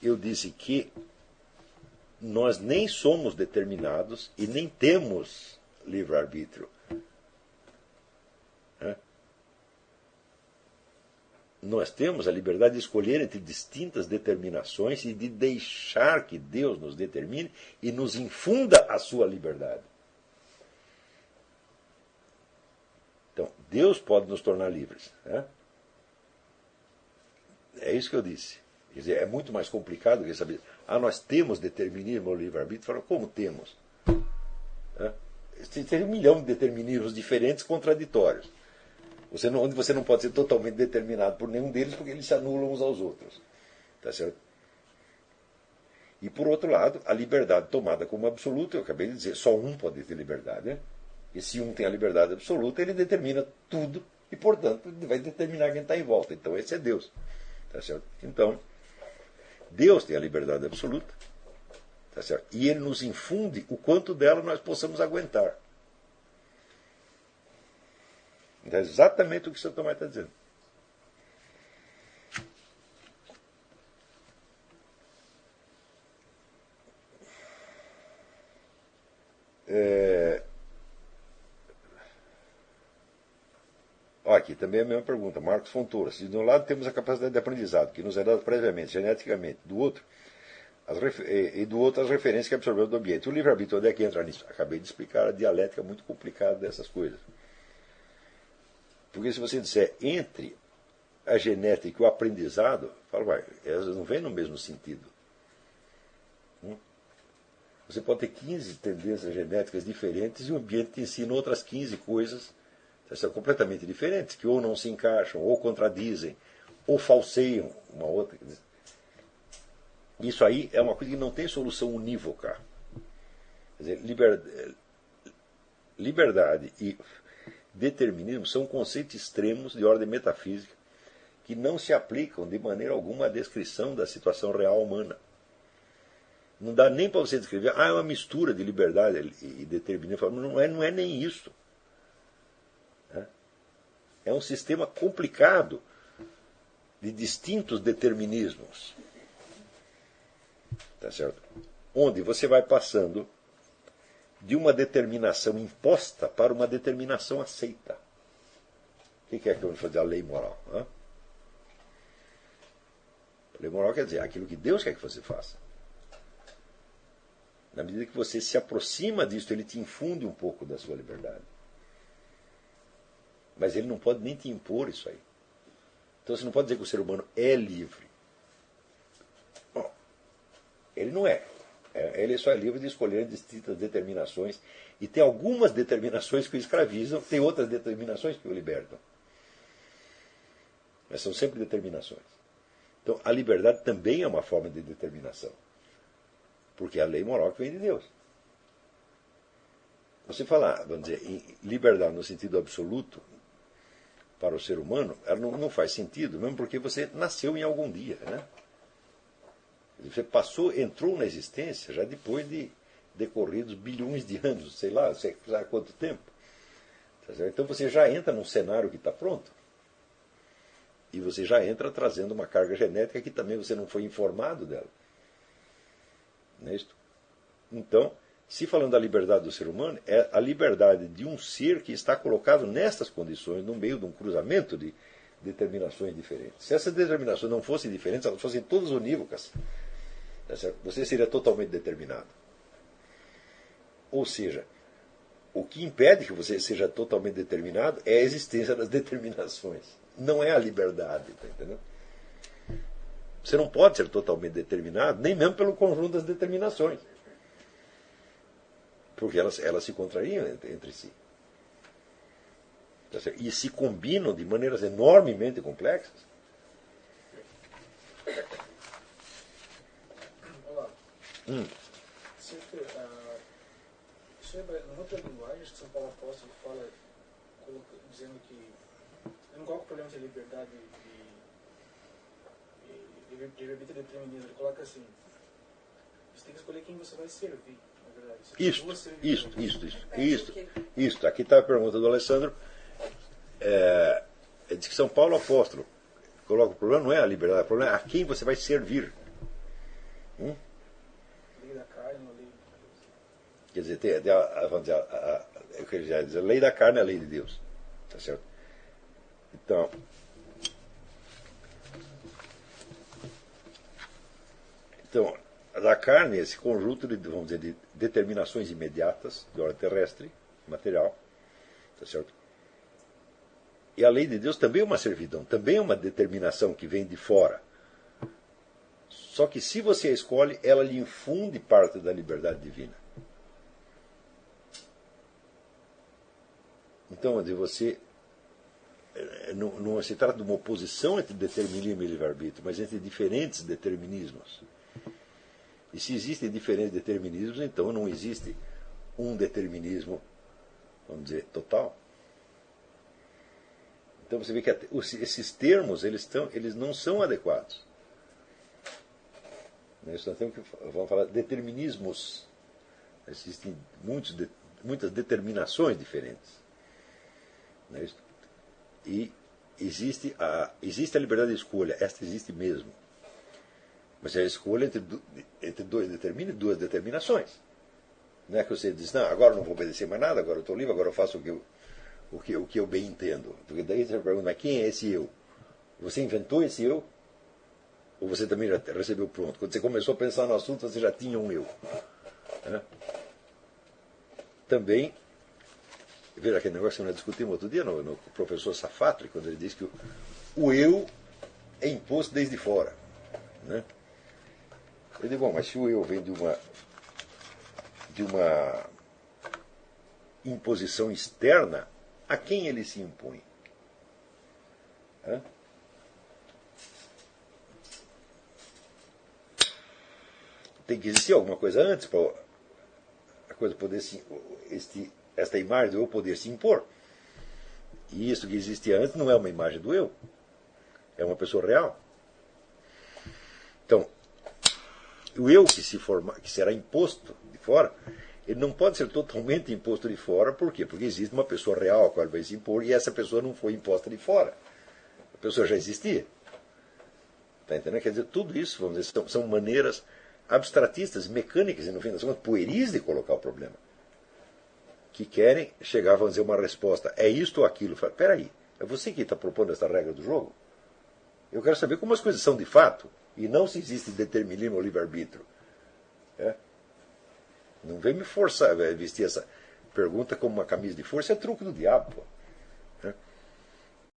eu disse que nós nem somos determinados e nem temos livre-arbítrio. Nós temos a liberdade de escolher entre distintas determinações e de deixar que Deus nos determine e nos infunda a sua liberdade. Então, Deus pode nos tornar livres. É isso que eu disse. Quer dizer, é muito mais complicado que saber. Nós temos determinismo ou livre-arbítrio. Fala, como temos? Tem 1 milhão de determinismos diferentes, contraditórios. Onde você não pode ser totalmente determinado por nenhum deles, porque eles se anulam uns aos outros. Tá certo? E, por outro lado, a liberdade tomada como absoluta, eu acabei de dizer, só um pode ter liberdade. E se um tem a liberdade absoluta, ele determina tudo e, portanto, ele vai determinar quem está em volta. Então, esse é Deus. Tá certo? Então, Deus tem a liberdade absoluta. Tá certo? E ele nos infunde o quanto dela nós possamos aguentar. É exatamente o que o São Tomás está dizendo. Aqui também é a mesma pergunta. Marcos Fontoura. Se de um lado temos a capacidade de aprendizado, que nos é dada previamente, geneticamente, do outro as referências que absorvemos do ambiente. O livre-arbítrio, onde é que entra nisso? Acabei de explicar a dialética muito complicada dessas coisas. Porque se você disser entre a genética e o aprendizado, fala, elas não vêm no mesmo sentido. Você pode ter 15 tendências genéticas diferentes e o ambiente te ensina outras 15 coisas são completamente diferentes, que ou não se encaixam, ou contradizem, ou falseiam uma outra. Isso aí é uma coisa que não tem solução unívoca. Quer dizer, liberdade e determinismo são conceitos extremos de ordem metafísica que não se aplicam de maneira alguma à descrição da situação real humana. Não dá nem para você descrever, é uma mistura de liberdade e determinismo. Não é nem isso. É um sistema complicado de distintos determinismos. Tá certo? Onde você vai passando de uma determinação imposta para uma determinação aceita. O que é que eu vou fazer? A lei moral. A lei moral quer dizer aquilo que Deus quer que você faça. Na medida que você se aproxima disso, ele te infunde um pouco da sua liberdade. Mas ele não pode nem te impor isso aí. Então você não pode dizer que o ser humano é livre. Bom, ele não é. Ele só é livre de escolher distintas determinações. E tem algumas determinações que o escravizam, tem outras determinações que o libertam. Mas são sempre determinações. Então a liberdade também é uma forma de determinação. Porque é a lei moral que vem de Deus. Você falar, vamos dizer, em liberdade no sentido absoluto para o ser humano, ela não faz sentido, mesmo porque você nasceu em algum dia. Você entrou na existência já depois de decorridos bilhões de anos, sei lá há quanto tempo. Então você já entra num cenário que está pronto. E você já entra trazendo uma carga genética que também você não foi informado dela. Não é isso? Então, se falando da liberdade do ser humano, é a liberdade de um ser que está colocado nestas condições, no meio de um cruzamento de determinações diferentes. Se essas determinações não fossem diferentes, elas fossem todas unívocas, você seria totalmente determinado. Ou seja, o que impede que você seja totalmente determinado é a existência das determinações. Não é a liberdade, tá entendendo? Você não pode ser totalmente determinado, nem mesmo pelo conjunto das determinações. Porque elas se contrariam entre si. E se combinam de maneiras enormemente complexas. Olá. Na outra linguagem, que São Paulo Apóstolo fala, dizendo que não coloca o problema de liberdade de livre-arbítrio e determinismo. Ele coloca assim: você tem que escolher quem você vai servir. Isso. Aqui está a pergunta do Alessandro. Diz que São Paulo Apóstolo coloca o problema não é a liberdade, o problema é a quem você vai servir. Lei da carne, uma lei. Quer dizer, vamos dizer, eu queria dizer, a lei da carne é a lei de Deus. Tá certo? Então, da carne, esse conjunto de, vamos dizer, de determinações imediatas de ordem terrestre, material, tá certo? E a lei de Deus também é uma servidão, também é uma determinação que vem de fora. Só que se você a escolhe, ela lhe infunde parte da liberdade divina. Então, você não se trata de uma oposição entre determinismo e livre-arbítrio, mas entre diferentes determinismos. E se existem diferentes determinismos, então não existe um determinismo, vamos dizer, total. Então você vê que esses termos eles não são adequados. Nós temos que, vamos falar, determinismos. Existem muitas determinações diferentes. E existe a liberdade de escolha, esta existe mesmo. Mas é a escolha entre duas determinações. Não é que você diz, não, agora eu não vou obedecer mais nada, agora eu estou livre, agora eu faço o que eu bem entendo. Porque daí você pergunta, mas quem é esse eu? Você inventou esse eu? Ou você também já recebeu pronto? Quando você começou a pensar no assunto, você já tinha um eu. Também, veja aquele negócio que nós discutimos outro dia no professor Safatli, quando ele diz que o eu é imposto desde fora. Né? Eu digo, bom, mas se o eu vem de uma imposição externa, a quem ele se impõe? Tem que existir alguma coisa antes para a coisa poder esta imagem do eu poder se impor. E isso que existia antes não é uma imagem do eu, é uma pessoa real. Então, o eu que será imposto de fora, ele não pode ser totalmente imposto de fora, por quê? Porque existe uma pessoa real a qual ele vai se impor e essa pessoa não foi imposta de fora. A pessoa já existia. Está entendendo? Quer dizer, tudo isso, vamos dizer, são maneiras abstratistas, mecânicas e, no fim das contas, pueris de colocar o problema. Que querem chegar, vamos dizer, uma resposta. É isto ou aquilo? Espera aí, é você que está propondo essa regra do jogo? Eu quero saber como as coisas são de fato e não se existe determinismo ou livre-arbítrio. Não vem me forçar a vestir essa pergunta como uma camisa de força, é truque do diabo. Pô.